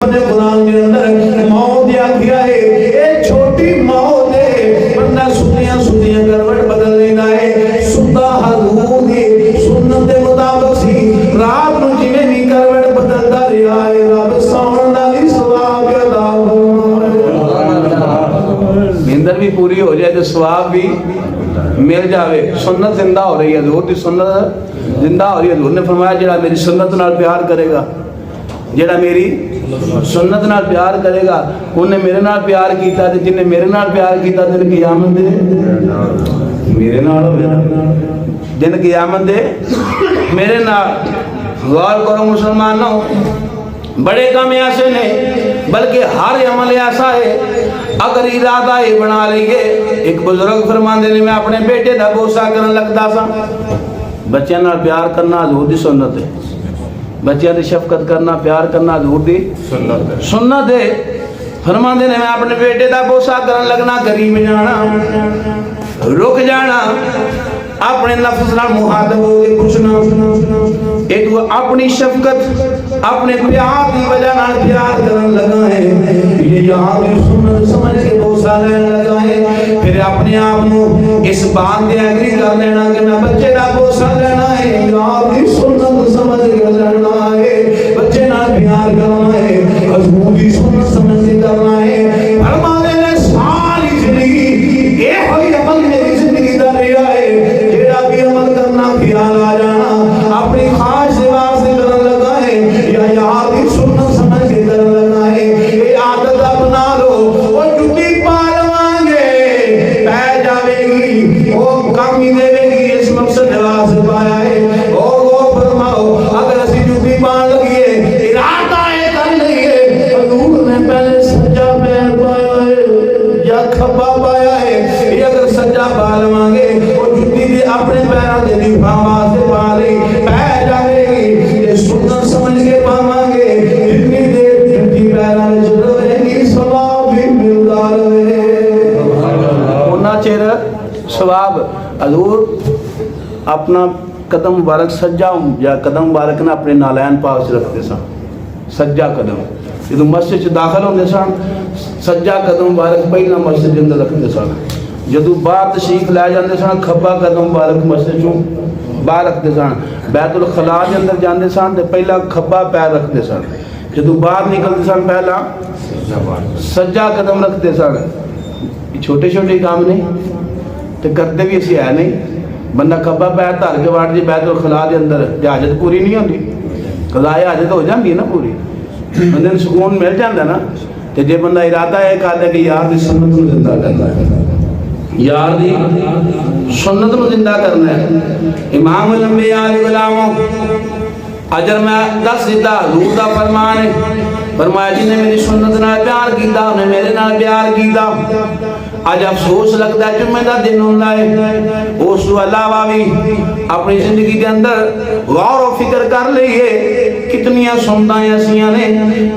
قرآن کے اندر موت یا کیا ہے ایک چھوٹی موت ہے بندہ سنیاں کروٹ بدل دینا ہے سنتا حضور ہے سنت مطابق سی رات نو جویں بھی کروٹ بدلدا رہیا ہے رب ساون دا بھی ثواب عطا نیندر بھی پوری ہو جائے تو ثواب بھی مل جاوے سنت زندہ ہو رہی ہے حضور دی سنت زندہ ہو رہی ہے حضور نے فرمایا جڑا میری سنت نال پیار کرے گا جڑا میری سنت نال پیار کرے گا انہیں میرے نال پیار کیتا تے جن نے میرے نال پیار کیتا دن قیامت دے میرے نال ہوگا دن قیامت دے میرے نال غور کرو مسلمانوں بڑے کام ایسے نے بلکہ ہر عمل ایسا ہے اگر ارادہ ہی بنا لئیے ایک بزرگ فرماندے نے میں اپنے بیٹے دا بوسا کرن لگتا سا بچے نال پیار کرنا حضور دی سنت ہے بچیاں دی شفقت کرنا پیار کرنا حضور دی سنت ہے فرماندے نے میں اپنے بیٹے دا بوسا کرن لگنا قریب جانا رک جانا اپنے نفس نال مخاطب ہو کے پوچھنا ایک وہ اپنی شفقت اپنے پیار دی وجہ نال پیار کرن لگا ہے یہ یہاں کی سنت سمجھ کے بوسا لینے لگا ہے پھر اپنے آپ نو اس بات دے اگری کر لینا کہ میں بچے دا بوسا لینا ہے یہاں کی سنت سمجھ کے لینا ہے بچے نال پیار کرنا ہے حضور کی سنت سمجھ کے کرنا ہے فرمانے نے ساری زندگی یہ ہوئی عمل میری زندگی دا رہا ہے جیڑا بھی عمل کرنا خیال آ جانا اپنی خواہش سے واسطے کرن لگا ہے یا یہاں کی سنت سمجھ کے کرن لگا ہے یہ عادت اپنا لو وہ جتی پا لوانگے پہ جاوے گی وہ کامی دے گی اس مقصد واسطے پایا ہے وہ فرماؤ اگر اسی جتی پان لگیے ارادہ ہے کر لئیے حضور نے پہلے سجا پیر پایا ہے یا کھپا پایا ہے یہ اگر سجا پا لوانگے وہ جتی بھی اپنے پیروں دے دفاع واسطے پا لئی پہ جاوے گی یہ سنت سمجھ کے پاوانگے جتنی دیر جتی پیروں میں چلوے گی ثواب بھی ملتا رہے ہونا چیر ثواب حضور اپنا قدم مبارک سجا یا قدم مبارک نہ اپنے نالین پاس رکھتے سن سجا قدم جدو مسجد داخل ہوندے سن سجا قدم مبارک پہلا مسجد کے اندر رکھتے سن جدو باہر تشریف لے جاندے سن کھبا قدم مبارک مسجد چوں باہر رکھتے سن بیت الخلاء کے اندر جاندے سن تے پہلا کھبا پیر رکھتے سن جدو باہر نکلتے سن پہلا سجا قدم رکھتے سن چھوٹے چھوٹے کام نہیں تے کرتے بھی اسی ہے نہیں بندہ کھبا پیر دھر کے واٹ جی بیت الخلاء کے اندر حاجت پوری نہیں ہوندی قضاء حاجت ہو جاندی ہے نا پوری بندے نوں سکون مل جاندا نا تے جے بندہ ارادہ ہے کردا کہ یار دی سنت نوں زندہ کرنا ہے یار دی سنت نوں زندہ کرنا ہے امام الانبیاء علیہ غلاموں اجر میں دس دیتا حضور دا فرمان ہے فرمایا جی نے میری سنت نال پیار کیتا انہیں میرے نال پیار کیتا آج افسوس لگتا ہے جمعہ دا دن ہوندا ہے اس تو علاوہ بھی اپنی زندگی کے اندر غور و فکر کر لئیے کتنیاں سنتاں ایسیاں نے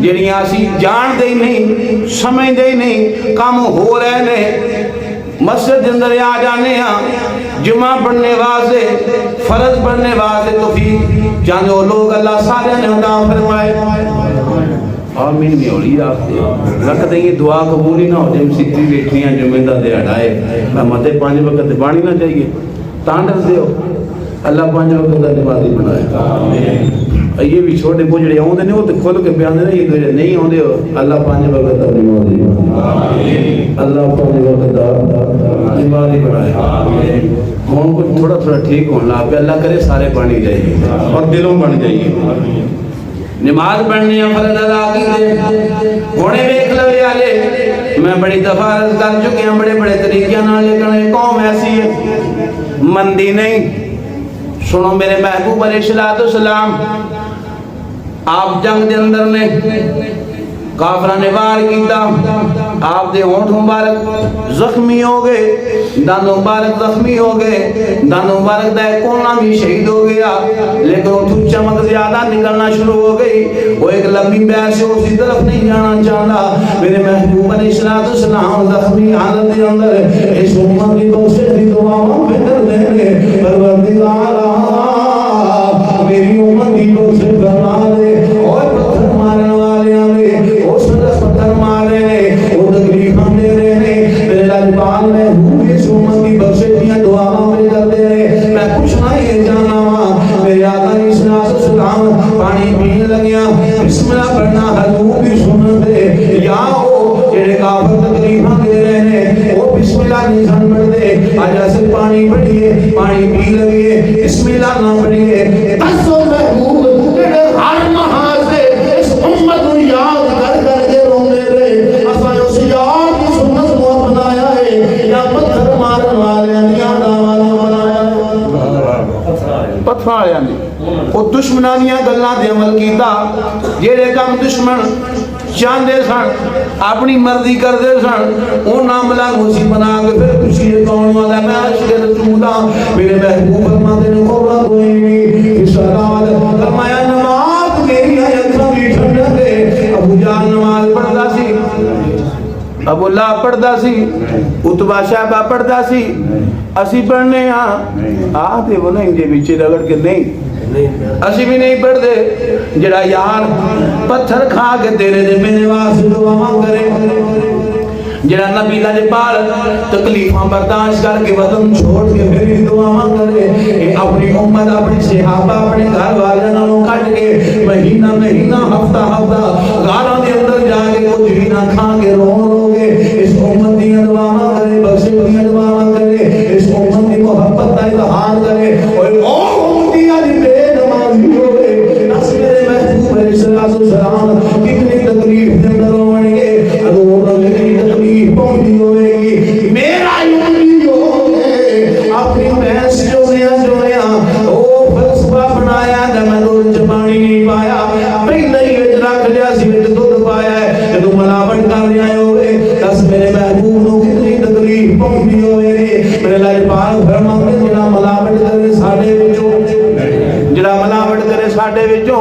جڑیاں اسی جان دے نہیں سمجھ دے نہیں کام ہو رہے نے مسجد اندر آ جانے ہاں جمعہ پڑھنے واسطے فرض پڑھنے واسطے توفیق جانے وہ لوگ اللہ سارے نے عطا فرمائے آمین میں اولی آپ دے رکھ دیں یہ دعا قبول ہی نہ ہو جائے سیدھی بیٹھیاں جمعہ دا دے اڑائے رحمتیں 5 وقت بانی نہ چاہیے تانڈر دے ہو اللہ 5 وقت دا نمازی بنائے یہ بھی چھوٹے بوجھڑے ہوندے نے وہ تے کھول کے بیان دے یہ نہیں ہوندے ہو اللہ 5 وقت دا نمازی بنائے اللہ 5 وقت دا نمازی بنائے ہوں کچھ تھوڑا تھوڑا ٹھیک ہونا پہ اللہ کرے سارے پانی جائیے اور دلوں بن جائیے نماز پڑھنی ہے فرض ادا کی دے ہونے بیک لوے آلے میں بڑی دفعہ عرض کر چکے ہیں بڑے بڑے طریقے نہ لیکن ایک قوم ایسی ہے مندی نہیں سنو میرے محبوب علیہ السلام آپ جنگ دے اندر نے کافرہ نے وار کیتا آپ دے ہونٹ مبارک زخمی ہو گئے دان مبارک زخمی ہو گئے دان مبارک دا کونا بھی شہید ہو گیا لیکن وہ تو چمک زیادہ نکلنا شروع ہو گئی وہ ایک لمبی بیر سے اسی طرف نہیں جانا چاہتا میرے محبوب علیہ السلام زخمی حالت دے اندر اس امت کی دوسرے دی دعاوں پہ کر دیں گے پروردگار میری امت کی دوسرے فرما دے اور پتھر مارنے والے وہ سنت پتھر مار رہے ہیں، وہ تکلیفاں دے رہے ہیں، میرے لاجپال میں اس امت کی بخشش دیاں دعاواں میں کرتے رہے. میں پوچھنا یہ جانا وا میرے آقا علیہ السلام پانی پین لگیا بسم اللہ پڑھنا حضور کی سنت ہے. یا وہ جڑے کافر تکلیفاں دے رہے ہیں وہ بسم اللہ نہیں سن پڑھتے. آج ایسے پانی پڑھیے پانی پی لگیے بسم اللہ نہ پڑھیے. دسو محبوب جڑے ہر محاذ اس امت کو یاد کر کر کے روندے رہے، اساں اس یاد کی سنت کو اپنایا ہے یا پتھر مارن والے یاد بنایا پتھر والے نے وہ دشمنانیاں گلاں تے عمل کیتا جڑے کام دشمن چاہتے سن اپنی مرضی کرتے سن وہ ناملا گوسی بنا کے پھر خوشی کون والا میں عشق رسول میرے محبوب فرماتے ہیں ہوگا کوئی نہیں اشارات فرمایا نماز میری اکھاں دی ٹھنڈک ہے. ابو جان نماز پڑھدا سی، ابو اللہ پڑھدا سی، اتبا شہبہ پڑھدا سی، اسی پڑھنے ہاں آتے وہ نہیں جے بچے رگڑ کے نہیں اسی بھی نہیں پڑھتے. جڑا یار پتھر کھا کے تیرے دے میرے واسطے دعا کرے، جڑا نبی لاجپال تکلیفاں برداشت کر کے وطن چھوڑ کے پھر دعا کرے، اپنی امت اپنے صحابہ اپنے گھر والے نالوں کٹ کے مہینہ مہینہ ہفتہ ہفتہ غاراں دے اندر جا کے کچھ بھی نہ کھا کے رو گے. اس امت دی دعا کرے، بخشش دی دعا کرے، اس امت دی محبت کا اظہار کرے. اور سلام کتنی تکلیف دے اندر ہوئیں گے، حضور کتنی تکلیف پہنچی ہوئے گی. میرا یونی ہو گئے اپنی بحث جو وہ فلسفہ بنایا جب میں دور چپانی نہیں پایا پہلے ہی وچ رکھ لیا سی وچ دودھ پایا ہے جدو ملاوٹ کر رہے ہوئے. دس میرے محبوب نو کتنی تکلیف پہنچی ہوئے گی. میرے لاجپال فرماتے جڑا ملاوٹ کرے ساڈے وچوں جڑا ملاوٹ کرے ساڈے وچوں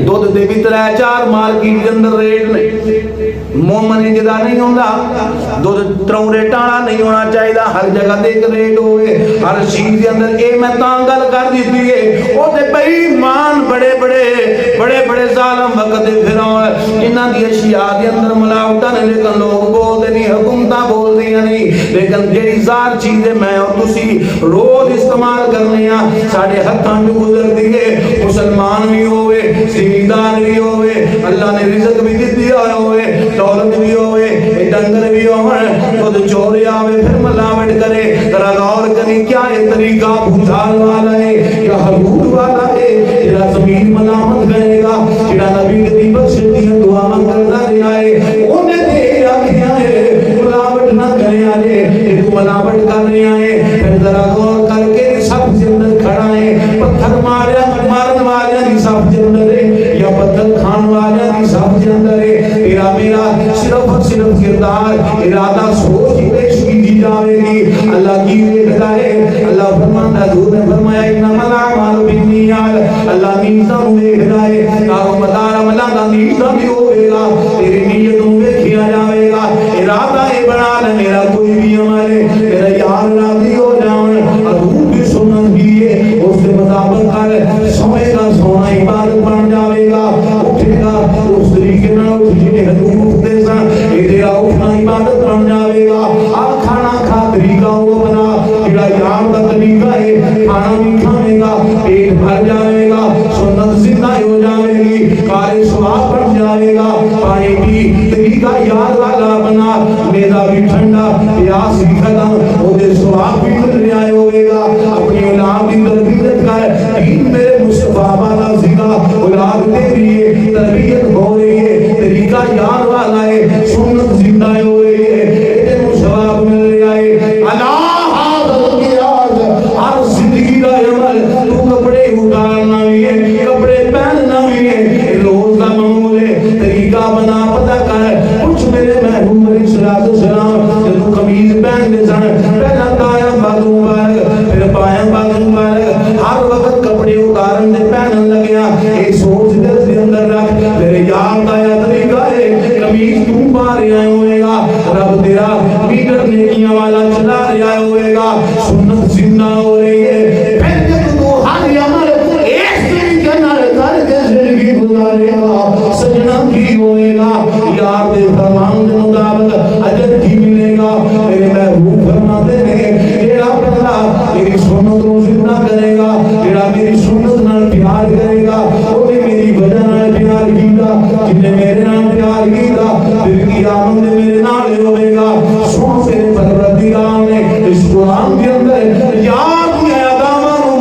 دودھ دے بھی 3-4 مارکیٹ دے اندر ریٹ نہیں مومن جدا نہیں ہوندا دودھ تروں ریٹاں والا نہیں ہونا چاہیے. ہر جگہ تے ایک ریٹ ہوئے ہر چیز دے اندر. اے میں تاں گل کر دتی ہے او تے بے ایمان بڑے بڑے ظالم وقت دے فرعون جنہاں دی اشیاء دے اندر ملاوٹاں نے لیکن لوگ بولدے نہیں حکومتاں بولدیاں نہیں لیکن جڑی ذات چیز میں اور تسی روز استعمال کرنے ہاں ساڈے ہتھاں جو گزردی ہے. مسلمان بھی ہوئے زمیندار بھی ہوئے اللہ نے رزق بھی دتی ہوئے دولت بھی ہوئے ڈنگر بھی ہوئے خود چوری آوے پھر ملاوٹ کرے. ذرا غور کریں کیا یہ طریقہ بھوچال والا ہے یا حدود والا ہے. جڑا زمین ملامت کرے گا جڑا نبی دی بخشش دی دعا کرتا رہا ہے اونے تے آکھیا ہے ملاوٹ نہ کرے آجے تو ملاوٹ کر رہا ہے. پھر ذرا غور کر کے سب سے اندر کھڑا ہے پتھر مارن والے دی سب سے اندر ہے یا پتھر کھان والے دی سب سے اندر ہے. تیرا میرا صرف اور صرف کردار ارادہ سوچ پیش کی جاوے گی. اللہ کی دیکھتا ہے. اللہ فرماتا ہے حضور نے فرمایا انما الاعمال بالنیات. اللہ نیتاں دیکھتا ہے کارو مدار عملاں دا نیتاں بھی ہوئے گا تیری نیتوں دیکھیا جاوے گا. ارادہ ہے بنا لے میرا کوئی بھی عمل ہے میرا یار راضی ہو جاؤں حضور کی سنت ہی ہے اس کے مطابق کر سمے کا سونا عبادت بن جاوے گا. اٹھے گا اس طریقے نہ اٹھ جی حضور اٹھتے سن تیرا اٹھنا عبادت بن جاوے گا. آپ کھانا کھا طریقہ وہ بنا جڑا یار کا طریقہ ہے کھانا بھی کھانے گا پیٹ بھر جاوے گا سنت زندہ ہو جاوے گی کار ثواب بن جاوے گا. پانی پی طریقہ یار والا بنا میدا بھی ٹھنڈا پیاس بھی ختم وہ دے ثواب بھی مل رہا ہوئے گا. اپنی اولاد کی تربیت کر دین میرے مصطفیٰ والا سکھا اولاد تیری تربیت ہو رہی ہے طریقہ یار والا ہے سنت زندہ ہو رہی ہے تینوں ثواب مل رہا ہے. اللہ حاضر کی آج ہر زندگی کا عمل تو کپڑے اتارنا بھی ہے کپڑے پہننا بھی ہے روز کا معمول ہے طریقہ بنا پتہ کر کچھ میرے محبوب علیہ السلام جب قمیض پہن دے سن پہلا تایا بازو مبارک پھر پایا بازو مبارک ہر وقت کپڑے اتارن دے پہنن لگیا. ایک سوچ دل دے اندر رکھ میرے یار کا یا طریقہ ہے قمیض کیوں پا رہا ہوئے گا رب تیرا میٹر نیکیاں والا چلا رہا ہوئے گا سنت زندہ ہو رہی ہے. پھر جب تو ہر عمل اس طریقے نال کر کے زندگی گزارے گا سجنا کی ہوئے گا یا پروردگار دے فرمان دے مطابق اجر کی ملے گا. میرے محبوب فرماتے ہیں جیڑا بندہ میری سنت کو زندہ کرے گا, جیڑا میری سنت نال پیار کرے گا, وہ میری وجہ نال پیار کیتا, جن نے میرے نال پیار کیتا پھر قیامت میں میرے نال ہوے گا. سن میرے پروردگار نے اس قرآن کے اندر یاد میں ادا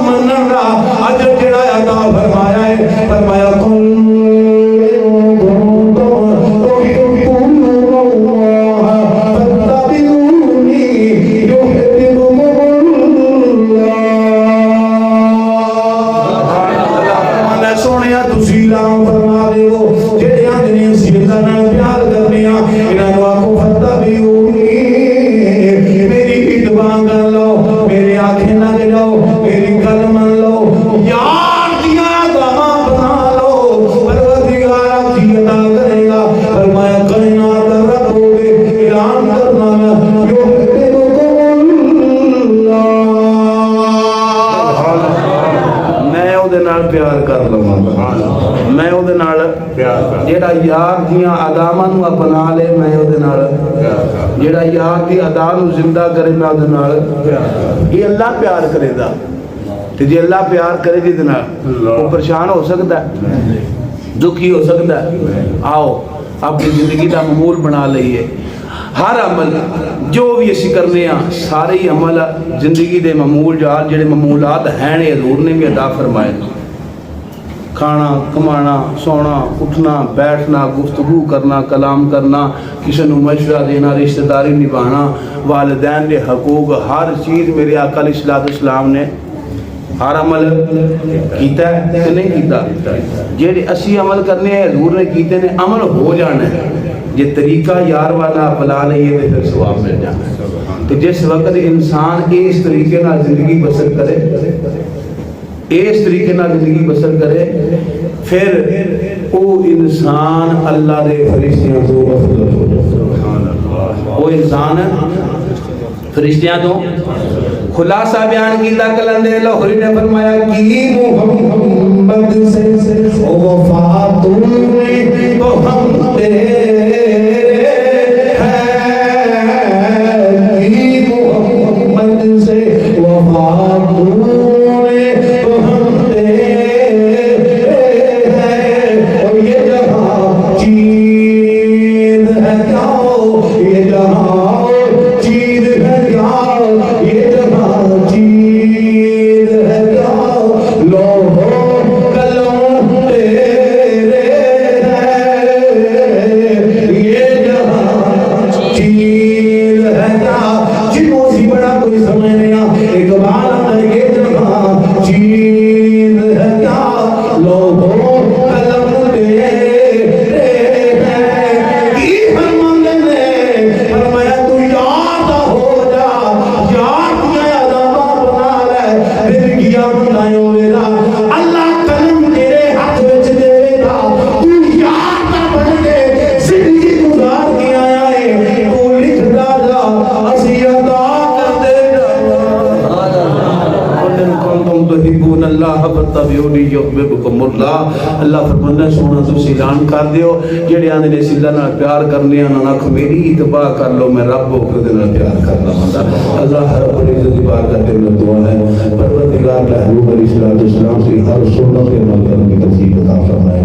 منن دا اجر جڑا عطا فرمایا ہے. فرمایا جیڑا یار دیاں اداماں نو اپنا لے میں او دے نال, جیڑا یار دی ادا نو زندہ کرے میں او دے نال. یہ اللہ پیار کرے دا, تے جے اللہ پیار کرے دی دے نال وہ پریشان ہو سکتا ہے, دکھی ہو سکتا ہے. آؤ اپنی زندگی دا معمول بنا لئیے. ہر عمل جو بھی اسی کرنے ہیں سارے ہی عمل زندگی دے معمول جال جڑے معمولات ہیں حضور نے بھی عطا فرمائے. کھانا کمانا سونا اٹھنا بیٹھنا گفتگو کرنا کلام کرنا کسی نے مشورہ دینا رشتہ داری نبھانا والدین کے حقوق ہر چیز میرے آقا علیہ الصلوۃ والسلام نے ہر عمل کیتا ہے کہ نہیں کیتا. جیڑے اسی عمل کرنے ہیں حضور نے کیتے نے عمل ہو جانا ہے. یہ طریقہ یار والا اپنا لئیے تو پھر ثواب مل جانا ہے. تو جس وقت انسان اس طریقے نہ زندگی بسر کرے اس طریقے نہ زندگی بسر کرے پھر وہ انسان اللہ دے فرشتیاں تو افضل ہو جائے. وہ انسان فرشتیاں تو خلاصہ بیان کیتا کلندر لاہوری نے فرمایا کہ محمد سے وفا تم نے تو ہم تیرے ہیں, محمد سے وفا تم اللہ فرمانا سونا تسی اعلان کر دیو جڑے آندے نے سیدھا نال پیار کرنے آنا نہ میری اتباع کر لو میں رب ہو کے نال پیار کرنا ہوندا. اللہ رب العزت کی بارگاہ میں دعا ہے پروردگار محبوب علیہ الصلوۃ والسلام سے ہر سنت کے عمل کرنے کی توفیق عطا فرمائے.